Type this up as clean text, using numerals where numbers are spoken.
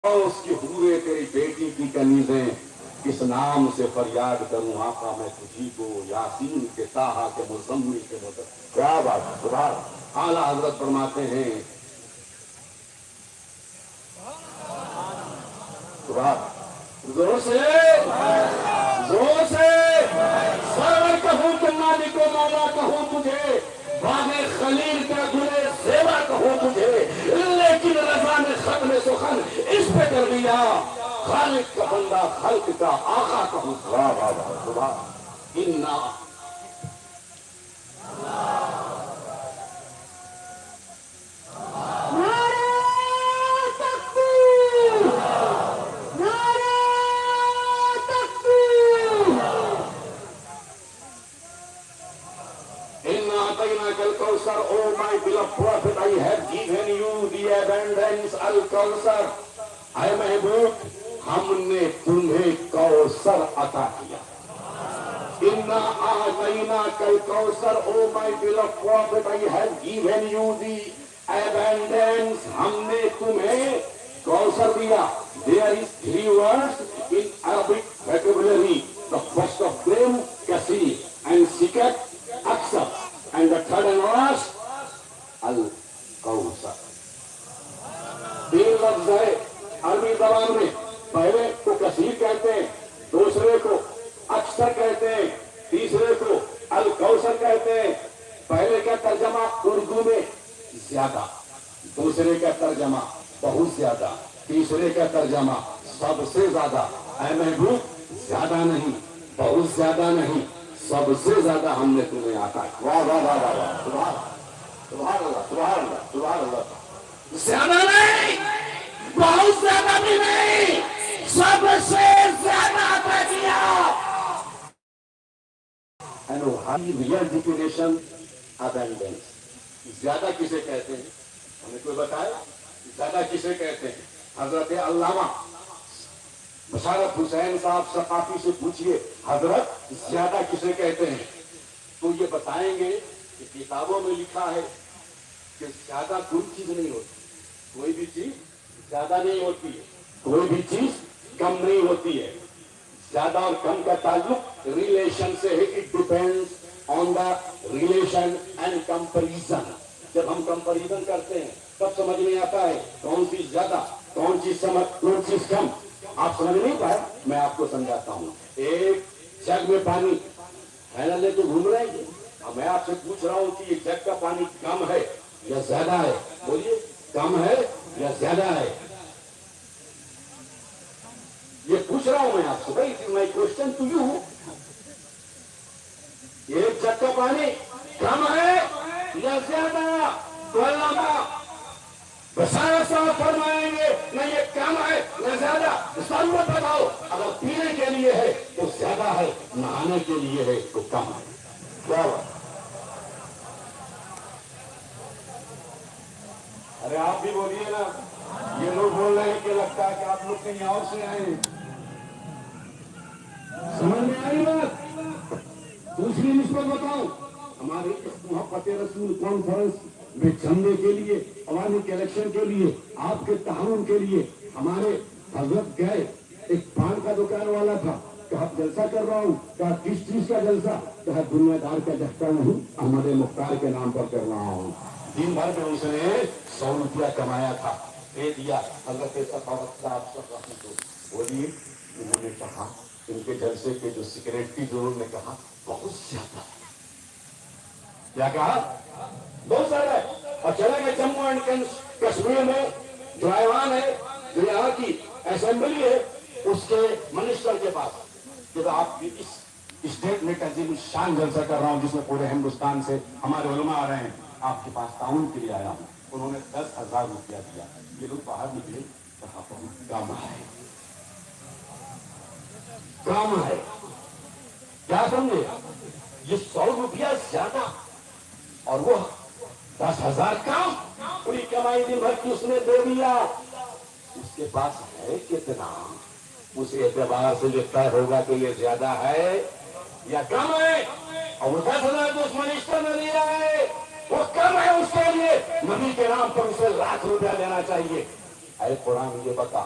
اس کی حورے تیری بیٹی کی کنیزیں، کس نام سے فریاد کروں آقا میں تجھی کو، یاسین کے طٰہٰ کے مزمل کے مدد. کیا بات ہے، سبحان. اعلیٰ حضرت فرماتے ہیں سبحان. زور سے زور سے سرور کہوں کہ مالک و مولا کہوں تجھے، باغ خلیل کا گلے زیبا کہوں تجھے، لیکن رضا نے ختم سخن اس پہ کر دیا، خالق کا بندہ خلق کا آقا کہوں. واہ واہ واہ سبحان. انا Al-Kawthar, oh my beloved prophet, I have given you the abundance Al-Kawthar. اے محبوب ہم نے تمہیں کوثر عطا کیا. اِنَّا أَعْطَيْنَاكَ الْكَوْثَرَ, oh my beloved prophet, I have given you the abundance. ہم نے تمہیں کوثر دیا. There is 3 words in Arabic vocabulary. The first of them, kasir, and second, aksar, and the third and last, Al-Kawthar. 3 لفظ ہے عربی زبان میں. پہلے کو کثیر کہتے ہیں، دوسرے کو اکثر کہتے ہیں، تیسرے کو الکوثر کہتے ہیں. پہلے کا ترجمہ اردو میں زیادہ، دوسرے کا ترجمہ بہت زیادہ، تیسرے کا ترجمہ سب سے زیادہ. اے محبوب زیادہ نہیں، بہت زیادہ نہیں، سب سے زیادہ ہم نے تمہیں عطا کیا. واہ واہ واہ واہ سبحان سبحان اللہ سبحان اللہ سبحان اللہ. زیادہ نہیں، بہت زیادہ بھی نہیں، سب سے زیادہ عطا کیا. Real definition abundance. زیادہ کسے کہتے ہیں؟ ہمیں کوئی بتائے زیادہ کسے کہتے ہیں؟ حضرت علامہ بشارت حسین صاحب ثقافی سے پوچھئے حضرت زیادہ کسے کہتے ہیں، تو یہ بتائیں گے کہ کتابوں میں لکھا ہے کہ زیادہ کوئی چیز نہیں ہوتی، کوئی بھی چیز زیادہ نہیں ہوتی ہے، کوئی بھی چیز کم نہیں ہوتی ہے. زیادہ اور کم کا تعلق ریلیشن سے ہے. It depends on the relation and comparison. جب ہم کمپیریزن کرتے ہیں تب سمجھ میں آتا ہے کون چیز زیادہ، کون چیز کم. آپ سمجھ نہیں پائے، میں آپ کو سمجھاتا ہوں. ایک جگ میں پانی ہے نا، لے کے گھوم رہے ہیں. اب میں آپ سے پوچھ رہا ہوں کہ یہ جگ کا پانی کم ہے یا زیادہ ہے؟ بولیے کم ہے یا زیادہ ہے؟ یہ پوچھ رہا ہوں میں آپ سے. بھائی مائی کوشچن ٹو یو. ایک جگ کا پانی کم ہے یا زیادہ؟ تو علامہ بشارت صاحب فرمائیں گے نہ یہ کم ہے نہ زیادہ. ضرورت بتاؤ، اگر پینے کے لیے ہے تو زیادہ ہے، نہانے کے لیے ہے تو کم ہے. کیا بات؟ ارے آپ بھی بولیے نا. یہ لوگ بول رہے ہیں کہ لگتا ہے کہ آپ لوگ کہیں اور سے آئے ہیں. سمجھ میں آئی بات؟ دوسری نسبت بتاؤں. ہمارے محبت رسول کانفرنس میں جمنے کے لیے، عوامی کے الیکشن کے لیے، آپ کے تعاون کے لیے ہمارے حضرت گئے. ایک پان کا دکان والا تھا، کہا جلسہ کر رہا ہوں. کہا کس چیز کا جلسہ؟ کہا دنیا دار کا جھٹکا نہیں، احمد مختار کے نام پر کر رہا ہوں. دن بھر میں اس نے 100 روپیہ کمایا تھا، دے دیا حضرت سخاوت صاحب کو. بولیے انہوں نے کہا ان کے جلسے کے جو سیکریٹری جو نے کہا بہت زیادہ. کیا کہا؟ بہت زیادہ ہے. اور چلے گئے جموں اینڈ کشمیر میں جو ایوان ہے، جو یہاں کی اسمبلی ہے، اس کے منسٹر کے پاس کہ آپ کی اس اسٹیٹ میں عظیم شان جلسہ کر رہا ہوں جس میں پورے ہندوستان سے ہمارے علماء آ رہے ہیں، آپ کے پاس تعاون کے لیے آیا ہوں. انہوں نے 10,000 روپیہ دیا. یہ لوگ باہر نکلے، کہا بہت کم ہے، کم ہے. کیا سمجھے؟ یہ 100 روپیہ زیادہ اور وہ 10,000 کم. پوری کمائی دن بھر کی اس نے دے دیا. اس کے پاس ہے کتنا، اس اعتبار سے جو طے ہوگا کہ یہ زیادہ ہے یا کم ہے. اور وہ 10,000 تو اس منسٹر نے دیا ہے، وہ کم ہے. اس کے لیے نبی کے نام پر اسے 1,00,000 روپیہ دینا چاہیے. اے قرآن یہ بتا